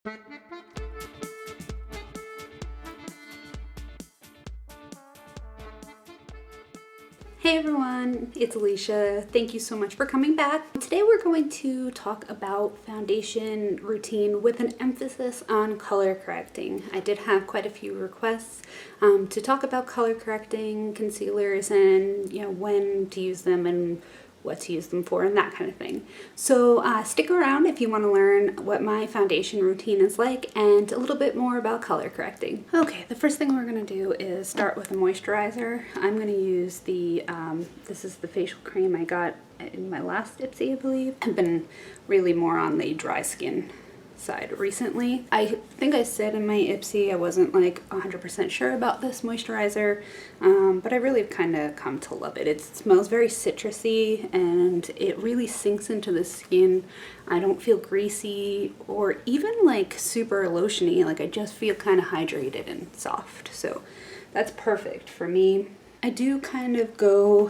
Hey everyone, it's Alicia. Thank you so much for coming back. Today we're going to talk about foundation routine with an emphasis on color correcting. I did have quite a few requests to talk about color correcting concealers and when to use them and what to use them for and that kind of thing. So stick around if you want to learn what my foundation routine is like and a little bit more about color correcting. Okay, the first thing we're going to do is start with a moisturizer. I'm going to use the, this is the facial cream I got in my last Ipsy, I believe. I've been really more on the dry skin side recently. I think I said in my Ipsy I wasn't like 100% sure about this moisturizer, but I really kind of come to love it. It smells very citrusy and it really sinks into the skin. I don't feel greasy or even like super lotiony. Like I just feel kind of hydrated and soft. So that's perfect for me. I do kind of go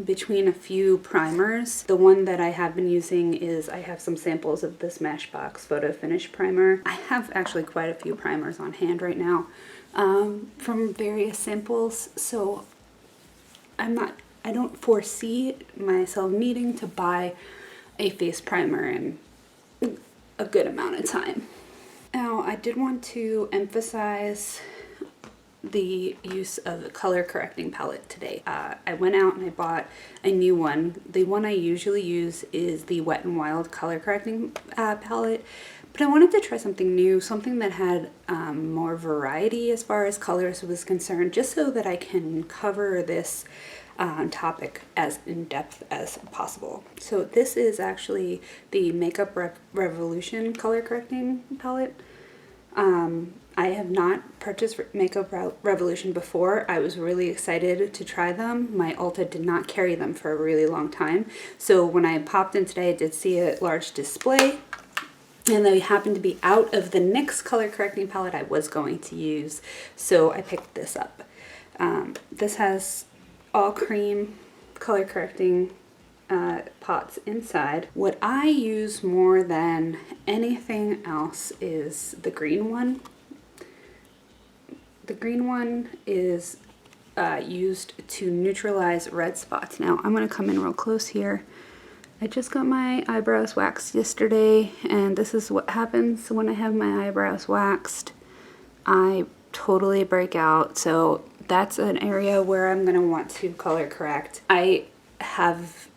between a few primers. The one that I have been using is, I have some samples of this Smashbox Photo Finish Primer. I have actually quite a few primers on hand right now from various samples, so I don't foresee myself needing to buy a face primer in a good amount of time. Now, I did want to emphasize the use of a color correcting palette today. I went out and I bought a new one. The one I usually use is the Wet n Wild color correcting palette, but I wanted to try something new, something that had more variety as far as colors was concerned, just so that I can cover this topic as in depth as possible. So this is actually the Makeup Revolution color correcting palette. I have not purchased Makeup Revolution before. I was really excited to try them. My Ulta did not carry them for a really long time. So when I popped in today, I did see a large display. And they happened to be out of the NYX color correcting palette I was going to use. So I picked this up. This has all cream color correcting pots inside. What I use more than anything else is the green one. The green one is used to neutralize red spots. Now I'm going to come in real close here. I just got my eyebrows waxed yesterday, and this is what happens when I have my eyebrows waxed. I totally break out, so that's an area where I'm going to want to color correct. I have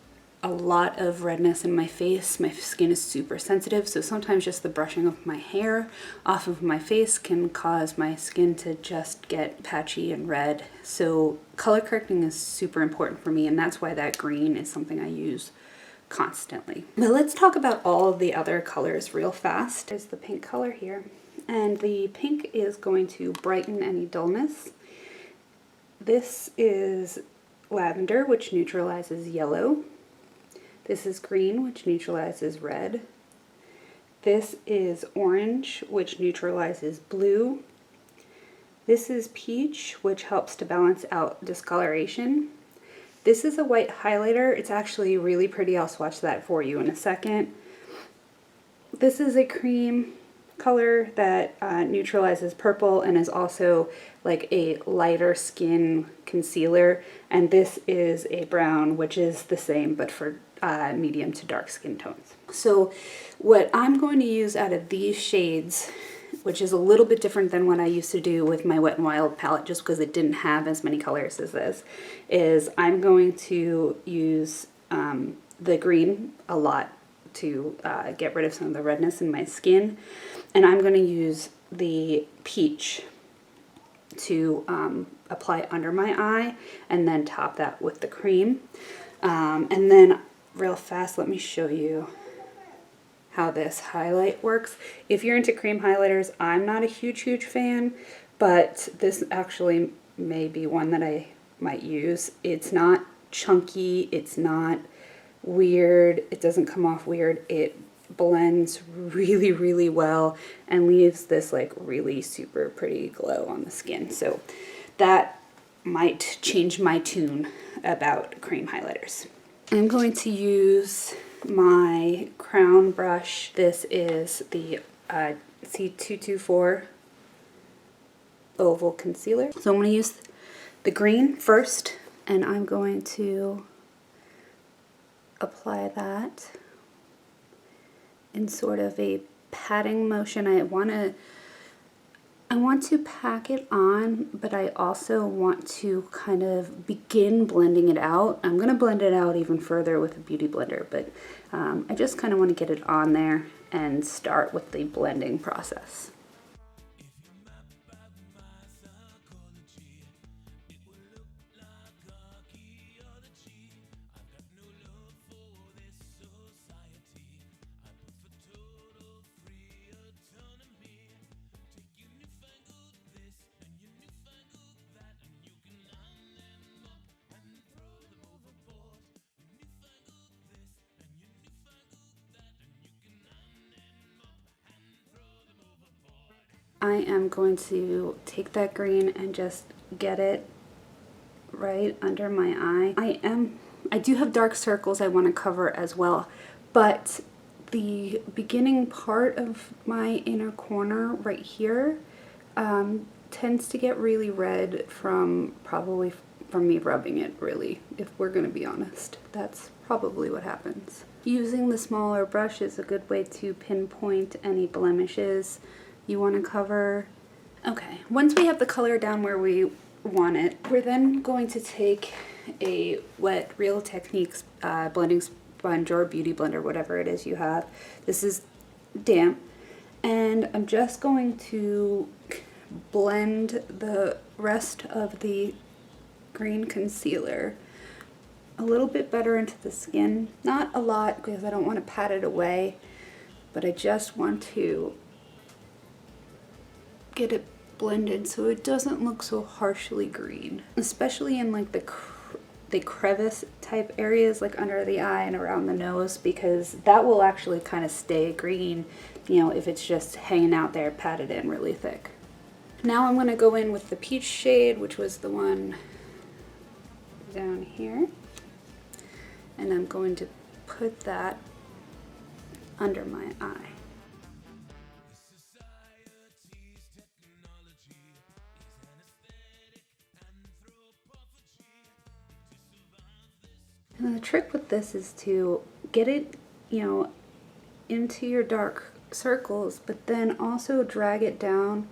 a lot of redness in my face. My skin is super sensitive, so sometimes just the brushing of my hair off of my face can cause my skin to just get patchy and red. So color correcting is super important for me, and that's why that green is something I use constantly. Now let's talk about all of the other colors real fast. There's the pink color here, and the pink is going to brighten any dullness. This is lavender, which neutralizes yellow. This is green, which neutralizes red. This is orange, which neutralizes blue. This is peach, which helps to balance out discoloration. This is a white highlighter. It's actually really pretty. I'll swatch that for you in a second. This is a cream color that neutralizes purple and is also like a lighter skin concealer. And this is a brown, which is the same but for medium to dark skin tones. So what I'm going to use out of these shades, which is a little bit different than what I used to do with my Wet n Wild palette just because it didn't have as many colors as this, is I'm going to use the green a lot to get rid of some of the redness in my skin, and I'm going to use the peach to apply under my eye and then top that with the cream. And then real fast, let me show you how this highlight works. If you're into cream highlighters, I'm not a huge fan, but this actually may be one that I might use. It's not chunky, it's not weird, it doesn't come off weird, it blends really well and leaves this like really super pretty glow on the skin. So that might change my tune about cream highlighters. I'm going to use my crown brush. This is the C224 Oval Concealer. So I'm going to use the green first, and I'm going to apply that in sort of a patting motion. I want to pack it on, but I also want to kind of begin blending it out. I'm going to blend it out even further with a beauty blender, but I just kind of want to get it on there and start with the blending process. I am going to take that green and just get it right under my eye. I do have dark circles I want to cover as well, but the beginning part of my inner corner right here tends to get really red probably from me rubbing it, really, if we're going to be honest. That's probably what happens. Using the smaller brush is a good way to pinpoint any blemishes you want to cover. Okay, once we have the color down where we want it, we're then going to take a wet Real Techniques blending sponge or beauty blender, whatever it is you have. This is damp, and I'm just going to blend the rest of the green concealer a little bit better into the skin. Not a lot, because I don't want to pat it away, but I just want to get it blended so it doesn't look so harshly green, especially in like the crevice type areas, like under the eye and around the nose, because that will actually kind of stay green, you know, if it's just hanging out there patted in really thick. Now I'm going to go in with the peach shade, which was the one down here, and I'm going to put that under my eye. And the trick with this is to get it, you know, into your dark circles, but then also drag it down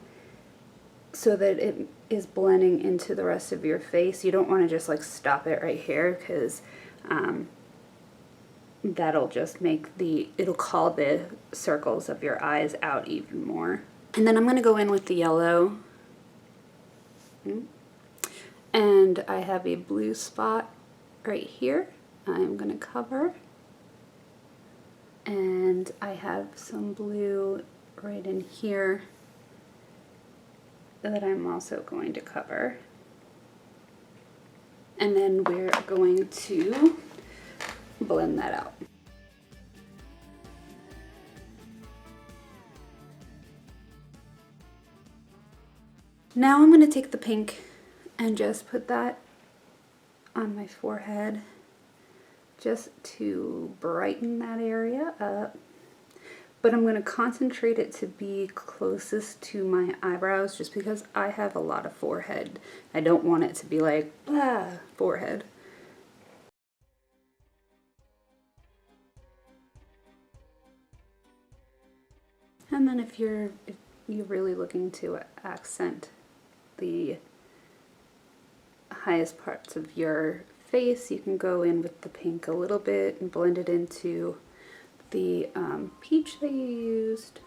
so that it is blending into the rest of your face. You don't want to just like stop it right here, because that'll just make it'll call the circles of your eyes out even more. And then I'm going to go in with the yellow. And I have a blue spot right here I'm going to cover, and I have some blue right in here that I'm also going to cover. And then we're going to blend that out. Now I'm going to take the pink and just put that on my forehead, just to brighten that area up. But I'm going to concentrate it to be closest to my eyebrows, just because I have a lot of forehead. I don't want it to be like, blah, forehead. And then if you're really looking to accent the highest parts of your face, you can go in with the pink a little bit and blend it into the peach that you used.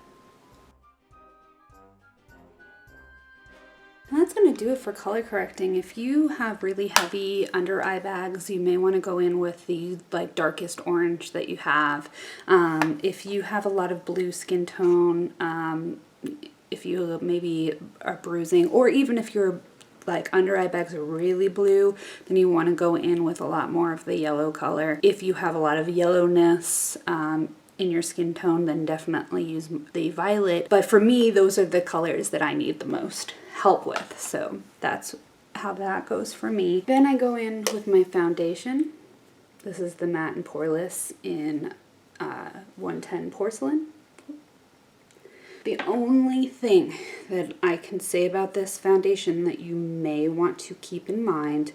And that's going to do it for color correcting. If you have really heavy under eye bags, you may want to go in with the like darkest orange that you have. If you have a lot of blue skin tone, if you maybe are bruising, or even if your like under eye bags are really blue, then you want to go in with a lot more of the yellow color. If you have a lot of yellowness in your skin tone, then definitely use the violet. But for me, those are the colors that I need the most help with. So that's how that goes for me. Then I go in with my foundation. This is the Matte and Poreless in 110 Porcelain. The only thing that I can say about this foundation that you may want to keep in mind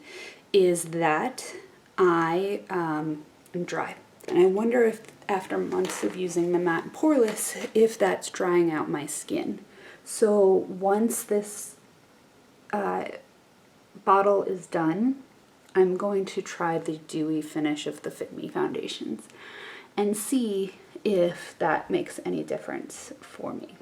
is that I am dry. And I wonder if after months of using the matte and poreless, if that's drying out my skin. So once this bottle is done, I'm going to try the dewy finish of the Fit Me foundations and see if that makes any difference for me.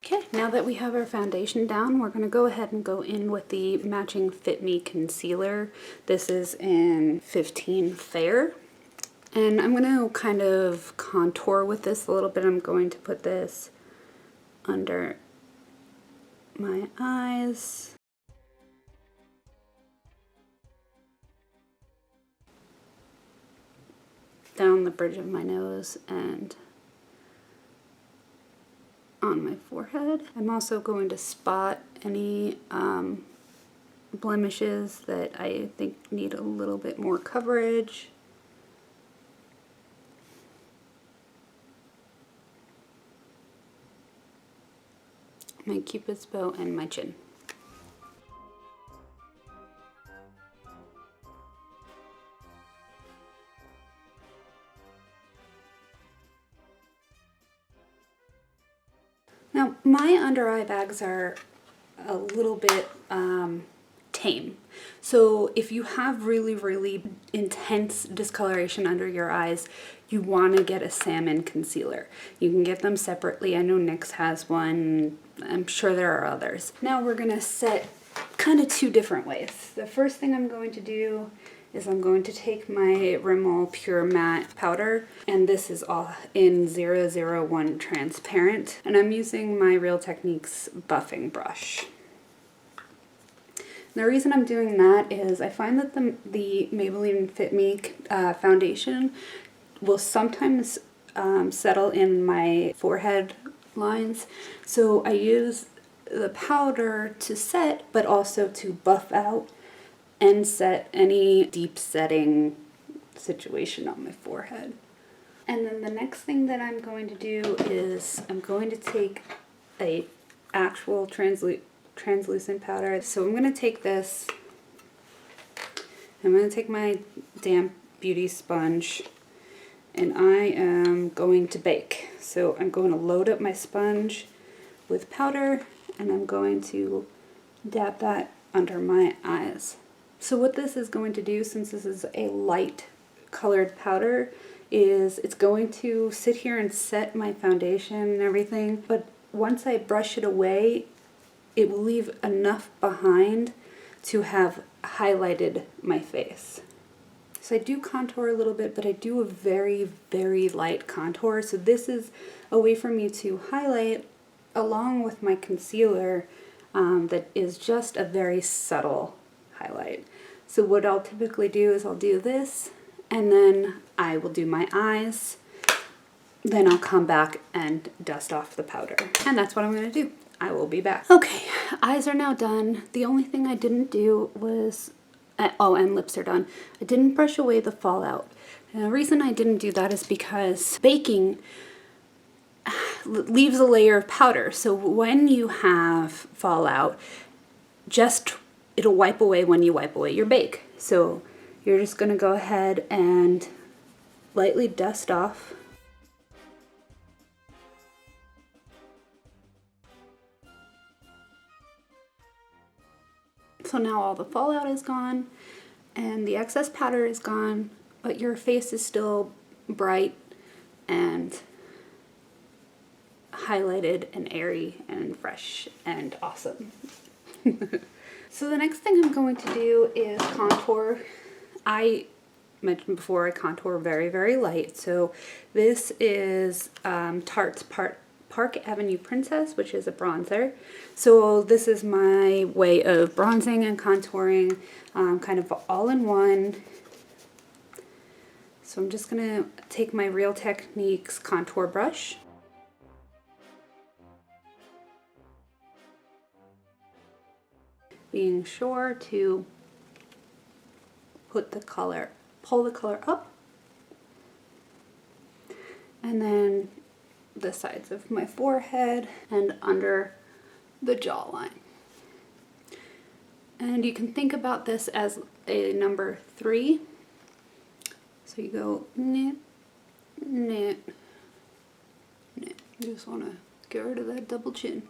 Okay, now that we have our foundation down, we're going to go ahead and go in with the matching Fit Me concealer. This is in 15 Fair. And I'm going to kind of contour with this a little bit. I'm going to put this under my eyes. Down the bridge of my nose and on my forehead. I'm also going to spot any blemishes that I think need a little bit more coverage. My cupid's bow and my chin. Now, my under eye bags are a little bit tame. So if you have really intense discoloration under your eyes, you want to get a salmon concealer. You can get them separately. I know NYX has one. I'm sure there are others. Now we're going to set kind of two different ways. The first thing I'm going to do is I'm going to take my Rimmel Pure Matte powder, and this is all in 001 transparent, and I'm using my Real Techniques buffing brush. The reason I'm doing that is I find that the Maybelline Fit Me foundation will sometimes settle in my forehead lines, so I use the powder to set, but also to buff out and set any deep setting situation on my forehead. And then the next thing that I'm going to do is I'm going to take a actual translucent powder. So I'm going to take this, I'm going to take my damp beauty sponge, and I am going to bake. So I'm going to load up my sponge with powder, and I'm going to dab that under my eyes. So what this is going to do, since this is a light colored powder, is it's going to sit here and set my foundation and everything, but once I brush it away, it will leave enough behind to have highlighted my face. So I do contour a little bit, but I do a very light contour. So this is a way for me to highlight along with my concealer that is just a very subtle highlight. So what I'll typically do is I'll do this, and then I will do my eyes, then I'll come back and dust off the powder. And that's what I'm going to do. I will be back. Okay, eyes are now done. The only thing I didn't do was, oh, and lips are done. I didn't brush away the fallout. And the reason I didn't do that is because baking leaves a layer of powder. So when you have fallout, it'll wipe away when you wipe away your bake. So you're just going to go ahead and lightly dust off. So now all the fallout is gone and the excess powder is gone, but your face is still bright and highlighted and airy and fresh and awesome. So the next thing I'm going to do is contour. I mentioned before I contour very light. So this is Tarte's Park Avenue Princess, which is a bronzer. So this is my way of bronzing and contouring, kind of all in one. So I'm just gonna take my Real Techniques contour brush. being sure to pull the color up, and then the sides of my forehead and under the jawline. And you can think about this as a number 3. So you go knit, knit, knit. You just want to get rid of that double chin.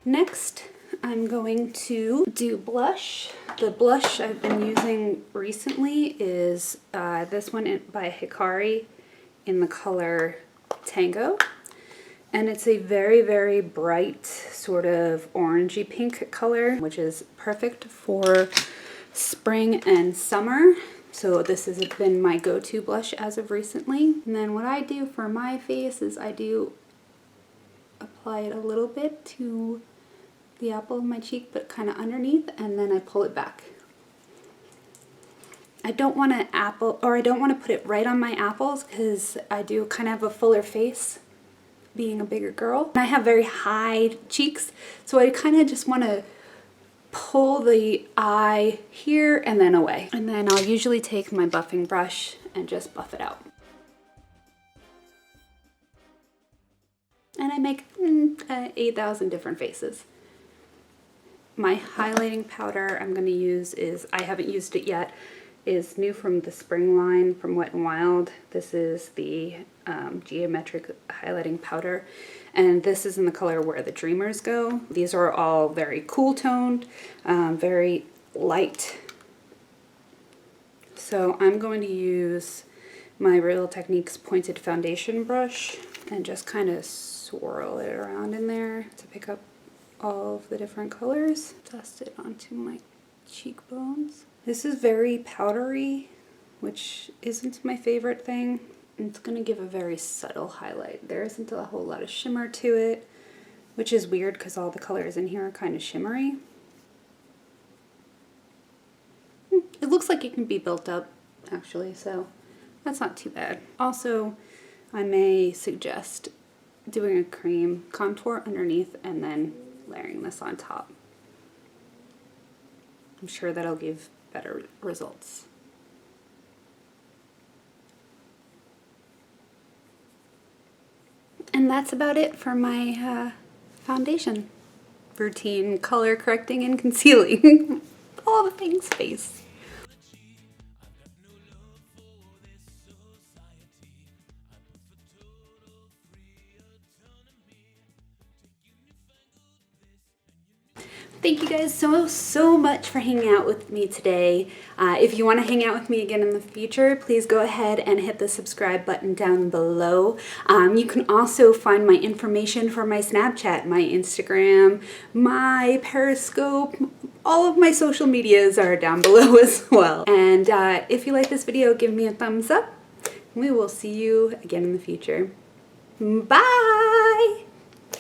Next, I'm going to do blush. The blush I've been using recently is this one by Hikari in the color Tango. And it's a very, very bright sort of orangey pink color, which is perfect for spring and summer. So this has been my go-to blush as of recently. And then what I do for my face is I do apply it a little bit to the apple of my cheek, but kind of underneath, and then I pull it back. I don't want to put it right on my apples because I do kind of have a fuller face, being a bigger girl. I have very high cheeks, so I kind of just want to pull the eye here and then away. And then I'll usually take my buffing brush and just buff it out. And I make 8,000 different faces. My highlighting powder I'm going to use is, I haven't used it yet, is new from the spring line from Wet n Wild. This is the geometric highlighting powder, and this is in the color Where the Dreamers Go. These are all very cool toned, very light. So I'm going to use my Real Techniques pointed foundation brush and just kind of swirl it around in there to pick up all of the different colors. Dust it onto my cheekbones. This is very powdery, which isn't my favorite thing. It's going to give a very subtle highlight. There isn't a whole lot of shimmer to it, which is weird because all the colors in here are kind of shimmery. It looks like it can be built up, actually, so that's not too bad. Also, I may suggest doing a cream contour underneath and then layering this on top. I'm sure that'll give better results. And that's about it for my foundation routine, color correcting and concealing. All the things face. Thank you guys so much for hanging out with me today. If you want to hang out with me again in the future, please go ahead and hit the subscribe button down below. You can also find my information for my Snapchat, my Instagram, my Periscope. All of my social medias are down below as well. And if you like this video, give me a thumbs up. We will see you again in the future. Bye!